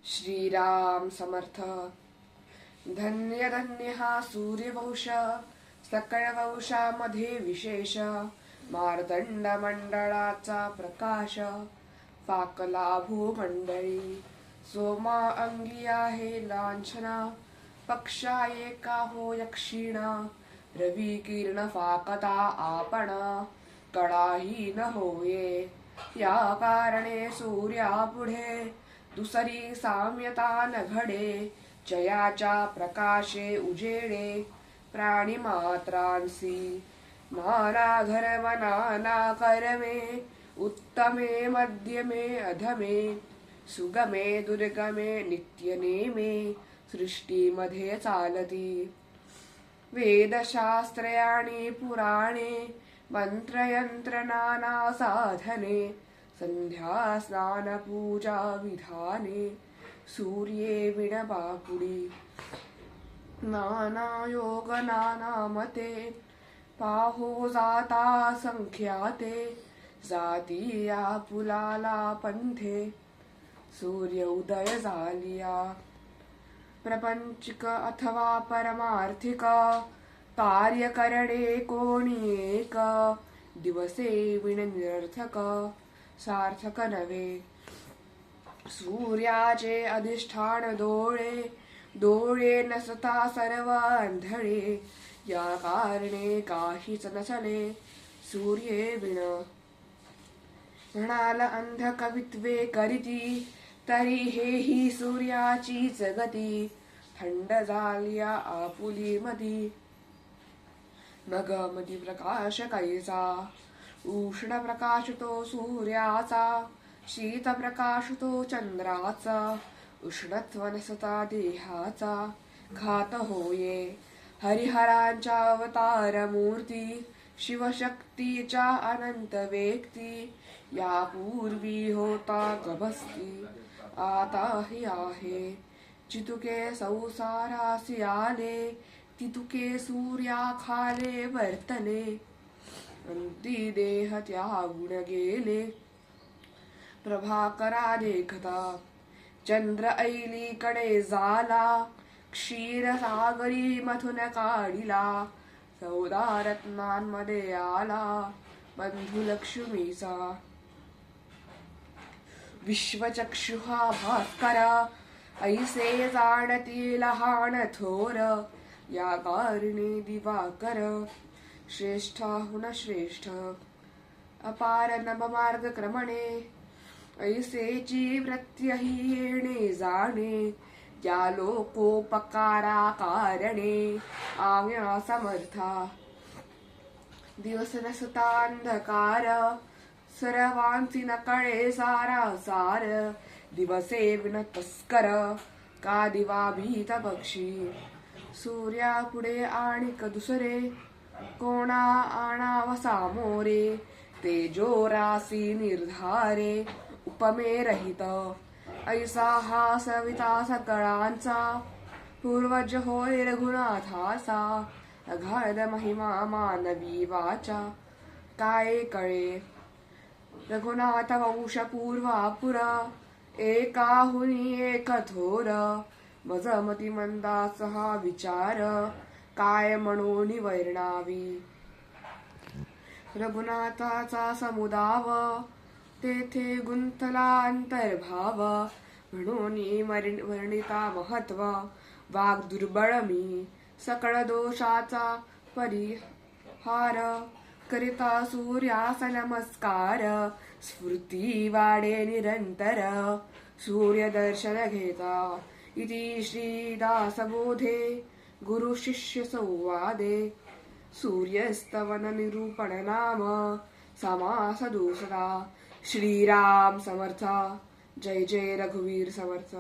श्रीराम समर्थ. धन्य धन्य हा सूर्यवंश, सकळ वंशामध्ये विशेष. मार्तंड मंडळाचा प्रकाश, फाकला भूमंडळी. सोमा अंगी आहे लांछना, पक्षा एका हो यक्षिण. रवी किरण फाकता आपण, कळाही न होये. या कारणे सूर्यापुढे दुसरी साम्यता न घडे. जयाच्या प्रकाशे उजेडे प्राणिमात्रांसी. नाना धर्म नाना कर्मे, उत्तमे मध्यमे अधमे. सुगमे दुर्गमे नित्यनेमे, सृष्टीमध्ये चालती. वेदशास्त्रे आणि पुराणे, मंत्रयंत्र नाना साधने. संध्या स्नान पूजा विधाने, सूर्ये विणबापुडी. नाना योग नाना मते, पाहो जाता संख्याते. जाती आपुलाला पंथे, सूर्य उदय झालिया. प्रपंचिक अथवा परमार्थिक, कार्य करणे कोणी एक. दिवसे विण निरर्थक, सार्थक नव्हे. सूर्याचे अधिष्ठान डोळे, डोळे नसता सर्व अंधळे. या कारणे काहीच नसले सूर्ये विण. म्हणाल अंध कवित्वे करीती, तरी हेही सूर्याचीच गती. थंड झालिया आपुली मधी, मग मधी प्रकाश कैसा. उष्ण प्रकाश तो सूर्याचा, शीत प्रकाश तो चंद्राचा. उष्णत्व नसता देहाचा, घात होये. हरिहरांच्या अवतार मूर्ती, शिवशक्तीच्या अनंत व्यक्ती. यापूर्वी होता गभस्ती, आताही आहे. चितुके संसारासी आले, तितुके सूर्याखाले वर्तले. अंती देह त्यागून गेले, प्रभाकरा देखता. चंद्र ऐलीकडे झाला, क्षीरसागरी मथुन काढिला. चौदा रत्नांमध्ये आला, बंधू लक्ष्मीचा. विश्वचक्षुहा भास्कर, ऐसे जाणती लहान थोर. या कारणे दिवाकर, श्रेष्ठाहुन श्रेष्ठ. अपार नवमार्ग क्रमणे, ऐसेची प्रत्यही येणे जाणे. या लोकोपकारा कारणे, आज्ञा समर्था. दिवस नसता अंधकार, सर्वांची नकळे सारा सार. दिवसे विण तस्कर, का दिवा भीत पक्षी. सूर्यापुढे आणिक दुसरे, कोणा आणाव सामोरे. तेजो रासी निर्धारे, उपमे रहित. ऐसा हा सविता सकळांचा, पूर्वज होय रघुनाथाचा. अगाध महिमा मानवी वाचा, काय कळे. रघुनाथ वंश पूर्वापुर, एकाहुनी एक थोर. मजमती मंदास हा विचार, काय म्हणून वर्णावी. रघुनाथाचा समुदाव, तेथे गुंतला अंतर्भाव. म्हणून वर्णिता महत्व, वाग दुर्बळ मी. सकळ दोषाचा परिहार, करिता सूर्यास नमस्कार. स्फूर्ती वाढे निरंतर, सूर्य दर्शन घेता. इति श्रीदासबोधे, गुरु शिष्य संवादे. सूर्यस्तवन निरूपण नाम, समास दुसरा. श्रीराम समर्थ. जय जय रघुवीर समर्थ.